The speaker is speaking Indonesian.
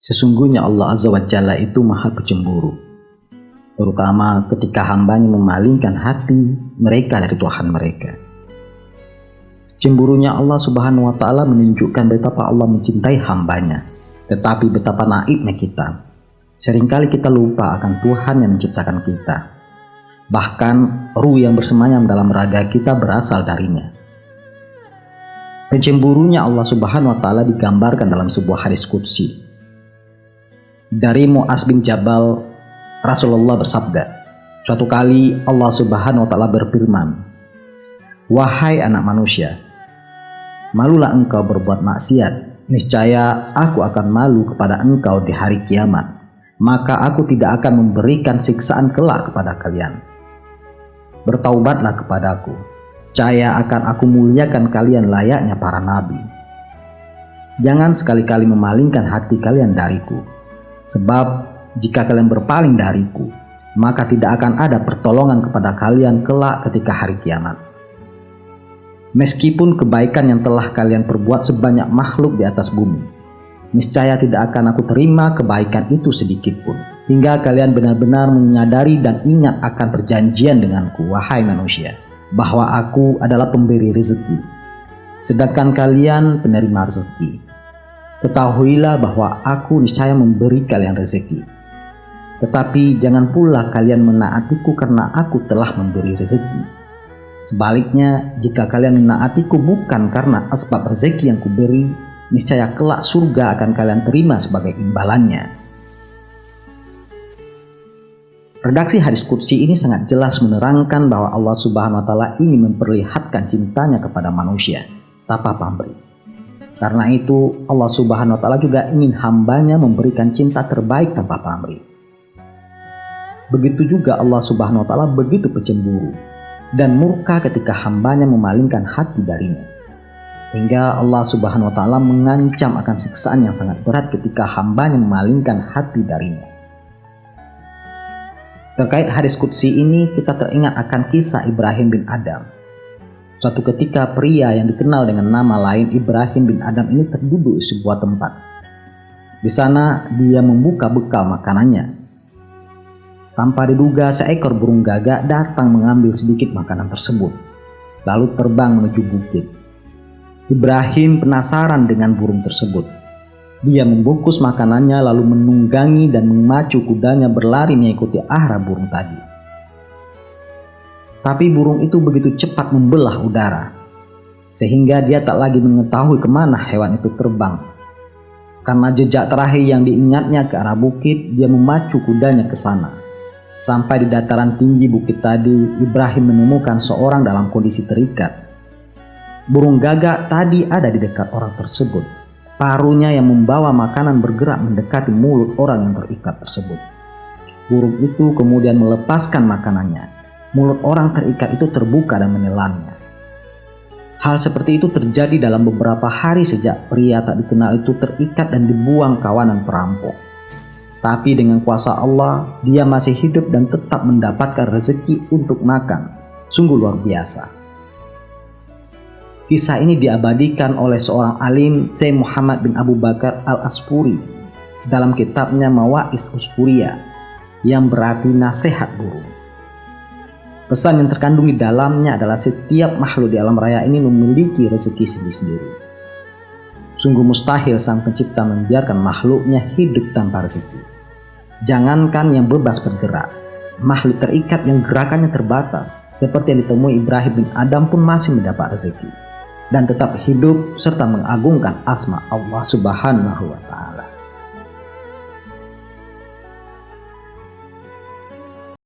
Sesungguhnya Allah Azza wa Jalla itu maha pencemburu, terutama ketika hambanya memalingkan hati mereka dari Tuhan mereka. Cemburunya Allah Subhanahu wa Ta'ala menunjukkan betapa Allah mencintai hambanya, tetapi betapa naifnya kita. Seringkali kita lupa akan Tuhan yang menciptakan kita. Bahkan ruh yang bersemayam dalam raga kita berasal darinya. Pencemburunya Allah Subhanahu wa Ta'ala digambarkan dalam sebuah hadis qudsi. Dari Mu'az bin Jabal, Rasulullah bersabda, suatu kali Allah Subhanahu wa Ta'ala berfirman, "Wahai anak manusia, malulah engkau berbuat maksiat, niscaya aku akan malu kepada engkau di hari kiamat, maka aku tidak akan memberikan siksaan kelak kepada kalian. Bertaubatlah kepadaku, niscaya akan aku muliakan kalian layaknya para nabi. Jangan sekali-kali memalingkan hati kalian dariku. Sebab jika kalian berpaling dariku, maka tidak akan ada pertolongan kepada kalian kelak ketika hari kiamat. Meskipun kebaikan yang telah kalian perbuat sebanyak makhluk di atas bumi, niscaya tidak akan aku terima kebaikan itu sedikit pun, hingga kalian benar-benar menyadari dan ingat akan perjanjian denganku, wahai manusia, bahwa aku adalah pemberi rezeki, sedangkan kalian penerima rezeki. Ketahuilah bahwa aku niscaya memberi kalian rezeki. Tetapi jangan pula kalian menaatiku karena aku telah memberi rezeki. Sebaliknya, jika kalian menaatiku bukan karena asbab rezeki yang kuberi, niscaya kelak surga akan kalian terima sebagai imbalannya." Redaksi hadis qudsi ini sangat jelas menerangkan bahwa Allah Subhanahu wa Ta'ala ingin memperlihatkan cintanya kepada manusia tanpa pamrih. Karena itu Allah Subhanahu wa Ta'ala juga ingin hambanya memberikan cinta terbaik tanpa pamrih. Begitu juga Allah Subhanahu wa Ta'ala begitu pencemburu dan murka ketika hambanya memalingkan hati darinya, hingga Allah Subhanahu wa Ta'ala mengancam akan siksaan yang sangat berat ketika hambanya memalingkan hati darinya. Terkait hadis qudsi ini, kita teringat akan kisah Ibrahim bin Adam. Suatu ketika pria yang dikenal dengan nama lain Ibrahim bin Adam ini terduduk di sebuah tempat. Di sana dia membuka bekal makanannya. Tanpa diduga seekor burung gagak datang mengambil sedikit makanan tersebut, lalu terbang menuju bukit. Ibrahim penasaran dengan burung tersebut. Dia membungkus makanannya lalu menunggangi dan memacu kudanya berlari mengikuti arah burung tadi. Tapi burung itu begitu cepat membelah udara, sehingga dia tak lagi mengetahui kemana hewan itu terbang. Karena jejak terakhir yang diingatnya ke arah bukit, dia memacu kudanya ke sana. Sampai di dataran tinggi bukit tadi, Ibrahim menemukan seorang dalam kondisi terikat. Burung gagak tadi ada di dekat orang tersebut. Paruhnya yang membawa makanan bergerak mendekati mulut orang yang terikat tersebut. Burung itu kemudian melepaskan makanannya. Mulut orang terikat itu terbuka dan menelannya. Hal seperti itu terjadi dalam beberapa hari sejak pria tak dikenal itu terikat dan dibuang kawanan perampok. Tapi dengan kuasa Allah, dia masih hidup dan tetap mendapatkan rezeki untuk makan. Sungguh luar biasa. Kisah ini diabadikan oleh seorang alim, Syekh Muhammad bin Abu Bakar al-Aspuri, dalam kitabnya Mawa'is Usfuriyah, yang berarti nasihat burung. Pesan yang terkandung di dalamnya adalah setiap makhluk di alam raya ini memiliki rezeki sendiri-sendiri. Sungguh mustahil sang pencipta membiarkan makhluknya hidup tanpa rezeki. Jangankan yang bebas bergerak, makhluk terikat yang gerakannya terbatas, seperti yang ditemui Ibrahim bin Adam pun masih mendapat rezeki dan tetap hidup serta mengagungkan asma Allah Subhanahu wa Ta'ala.